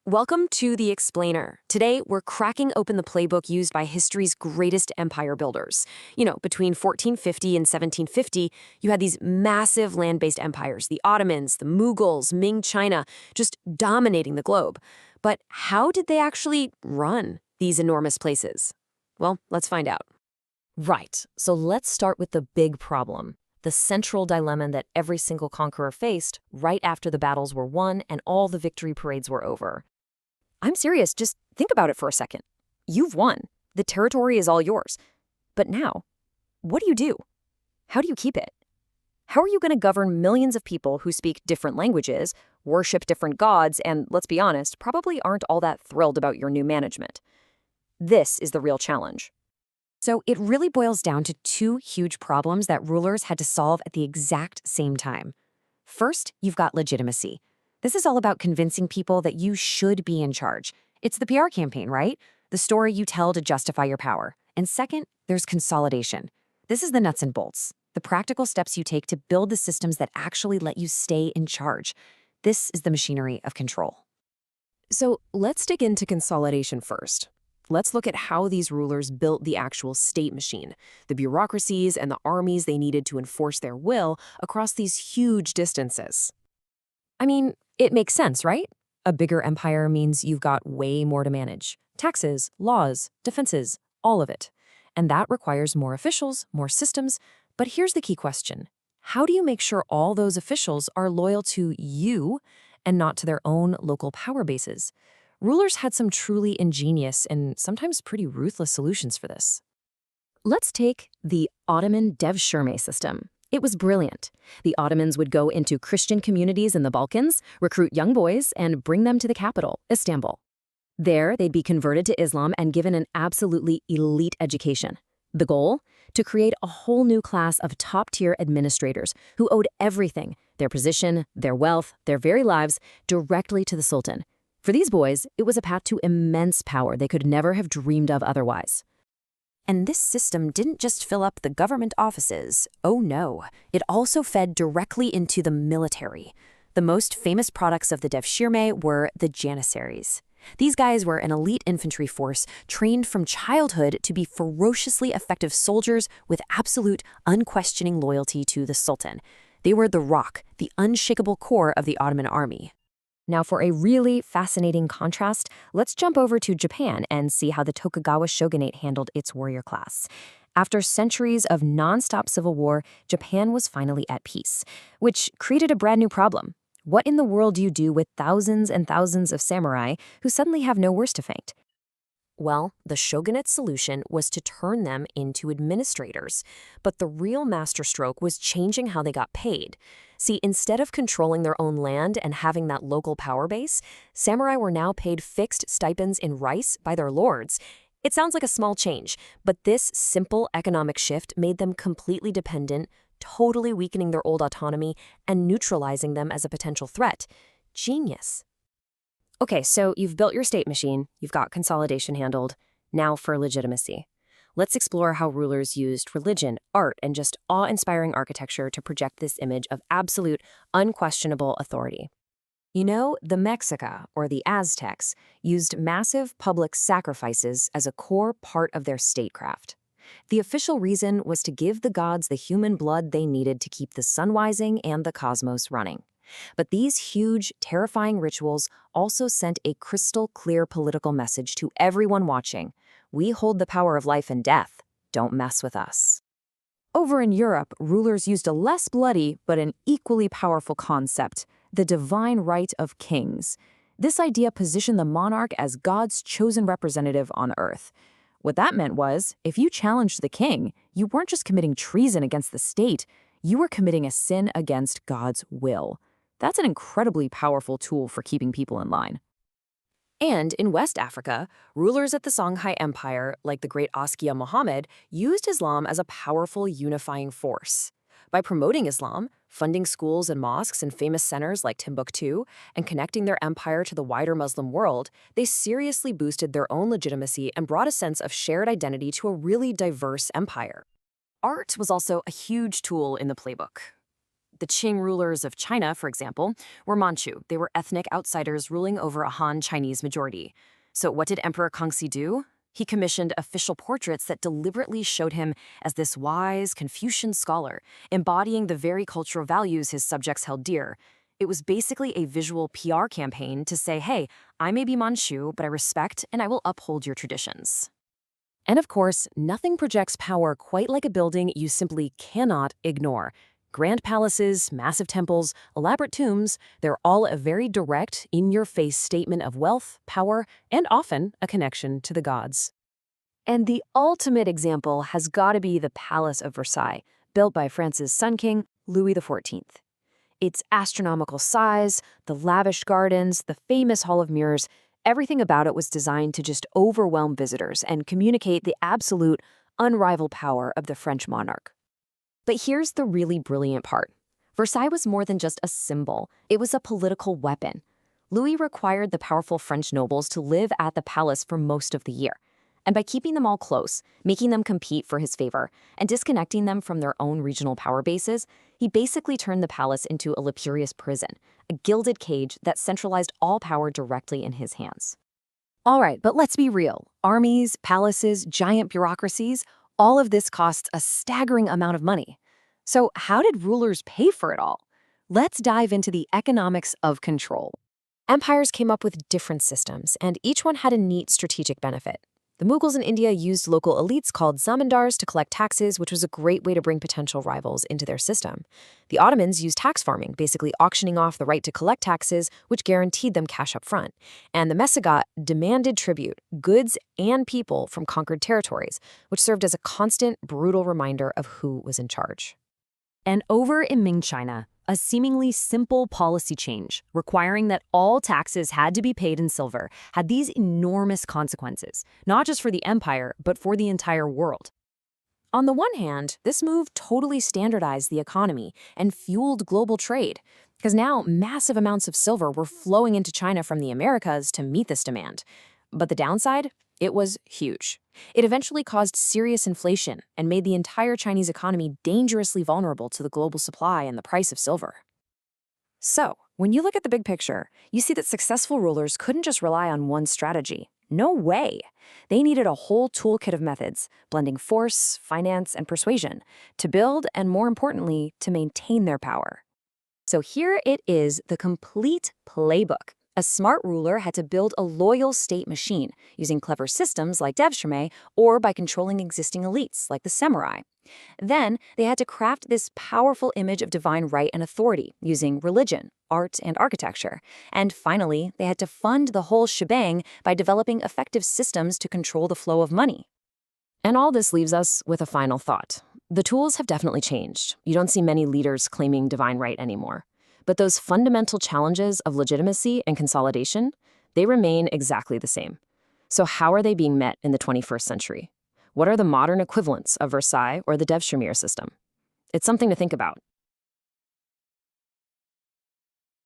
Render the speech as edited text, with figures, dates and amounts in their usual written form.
Welcome to The Explainer. Today, we're cracking open the playbook used by history's greatest empire builders. Between 1450 and 1750, you had these massive land-based empires, the Ottomans, the Mughals, Ming China, just dominating the globe. But how did they actually run these enormous places? Well, let's find out. Right, so let's start with the big problem, the central dilemma that every single conqueror faced right after the battles were won and all the victory parades were over. I'm serious, just think about it for a second. You've won. The territory is all yours. But now, what do? How do you keep it? How are you going to govern millions of people who speak different languages, worship different gods, and, let's be honest, probably aren't all that thrilled about your new management? This is the real challenge. So it really boils down to two huge problems that rulers had to solve at the exact same time. First, you've got legitimacy. This is all about convincing people that you should be in charge. It's the PR campaign, right? The story you tell to justify your power. And second, there's consolidation. This is the nuts and bolts, the practical steps you take to build the systems that actually let you stay in charge. This is the machinery of control. So let's dig into consolidation first. Let's look at how these rulers built the actual state machine, the bureaucracies and the armies they needed to enforce their will across these huge distances. I mean, it makes sense, right? A bigger empire means you've got way more to manage. Taxes, laws, defenses, all of it. And that requires more officials, more systems. But here's the key question. How do you make sure all those officials are loyal to you and not to their own local power bases? Rulers had some truly ingenious and sometimes pretty ruthless solutions for this. Let's take the Ottoman Devshirme system. It was brilliant. The Ottomans would go into Christian communities in the Balkans, recruit young boys, and bring them to the capital, Istanbul. There, they'd be converted to Islam and given an absolutely elite education. The goal? To create a whole new class of top-tier administrators who owed everything, their position, their wealth, their very lives, directly to the Sultan. For these boys, it was a path to immense power they could never have dreamed of otherwise. And this system didn't just fill up the government offices. Oh no, it also fed directly into the military. The most famous products of the Devshirme were the Janissaries. These guys were an elite infantry force trained from childhood to be ferociously effective soldiers with absolute, unquestioning loyalty to the Sultan. They were the rock, the unshakable core of the Ottoman army. Now, for a really fascinating contrast, let's jump over to Japan and see how the Tokugawa shogunate handled its warrior class. After centuries of non-stop civil war, Japan was finally at peace, which created a brand new problem. What in the world do you do with thousands and thousands of samurai who suddenly have no worse to faint? Well, the shogunate's solution was to turn them into administrators. But the real masterstroke was changing how they got paid. See, instead of controlling their own land and having that local power base, samurai were now paid fixed stipends in rice by their lords. It sounds like a small change, but this simple economic shift made them completely dependent, totally weakening their old autonomy and neutralizing them as a potential threat. Genius. Okay, so you've built your state machine, you've got consolidation handled. Now for legitimacy. Let's explore how rulers used religion, art, and just awe-inspiring architecture to project this image of absolute, unquestionable authority. The Mexica, or the Aztecs, used massive public sacrifices as a core part of their statecraft. The official reason was to give the gods the human blood they needed to keep the sun rising and the cosmos running. But these huge, terrifying rituals also sent a crystal-clear political message to everyone watching. We hold the power of life and death. Don't mess with us. Over in Europe, rulers used a less bloody but an equally powerful concept, the divine right of kings. This idea positioned the monarch as God's chosen representative on earth. What that meant was, if you challenged the king, you weren't just committing treason against the state, you were committing a sin against God's will. That's an incredibly powerful tool for keeping people in line. And in West Africa, rulers at the Songhai Empire, like the great Askia Muhammad, used Islam as a powerful unifying force. By promoting Islam, funding schools and mosques in famous centers like Timbuktu, and connecting their empire to the wider Muslim world, they seriously boosted their own legitimacy and brought a sense of shared identity to a really diverse empire. Art was also a huge tool in the playbook. The Qing rulers of China, for example, were Manchu. They were ethnic outsiders ruling over a Han Chinese majority. So what did Emperor Kangxi do? He commissioned official portraits that deliberately showed him as this wise Confucian scholar, embodying the very cultural values his subjects held dear. It was basically a visual PR campaign to say, hey, I may be Manchu, but I respect and I will uphold your traditions. And of course, nothing projects power quite like a building you simply cannot ignore. Grand palaces, massive temples, elaborate tombs, they're all a very direct, in-your-face statement of wealth, power, and often a connection to the gods. And the ultimate example has got to be the Palace of Versailles, built by France's Sun King, Louis XIV. Its astronomical size, the lavish gardens, the famous Hall of Mirrors, everything about it was designed to just overwhelm visitors and communicate the absolute, unrivaled power of the French monarch. But here's the really brilliant part. Versailles was more than just a symbol. It was a political weapon. Louis required the powerful French nobles to live at the palace for most of the year. And by keeping them all close, making them compete for his favor, and disconnecting them from their own regional power bases, he basically turned the palace into a luxurious prison, a gilded cage that centralized all power directly in his hands. All right, but let's be real. Armies, palaces, giant bureaucracies, all of this costs a staggering amount of money. So how did rulers pay for it all? Let's dive into the economics of control. Empires came up with different systems, and each one had a neat strategic benefit. The Mughals in India used local elites called zamindars to collect taxes, which was a great way to bring potential rivals into their system. The Ottomans used tax farming, basically auctioning off the right to collect taxes, which guaranteed them cash up front. And the Mesagot demanded tribute, goods and people from conquered territories, which served as a constant, brutal reminder of who was in charge. And over in Ming China, a seemingly simple policy change requiring that all taxes had to be paid in silver had these enormous consequences, not just for the empire, but for the entire world. On the one hand, this move totally standardized the economy and fueled global trade, because now massive amounts of silver were flowing into China from the Americas to meet this demand. But the downside? It was huge. It eventually caused serious inflation and made the entire Chinese economy dangerously vulnerable to the global supply and the price of silver. So, when you look at the big picture, you see that successful rulers couldn't just rely on one strategy. No way! They needed a whole toolkit of methods, blending force, finance, and persuasion, to build and, more importantly, to maintain their power. So here it is, the complete playbook. A smart ruler had to build a loyal state machine using clever systems like devshirme or by controlling existing elites like the samurai. Then they had to craft this powerful image of divine right and authority using religion, art, and architecture. And finally, they had to fund the whole shebang by developing effective systems to control the flow of money. And all this leaves us with a final thought. The tools have definitely changed. You don't see many leaders claiming divine right anymore. But those fundamental challenges of legitimacy and consolidation, they remain exactly the same. So how are they being met in the 21st century? What are the modern equivalents of Versailles or the devshirme system? It's something to think about.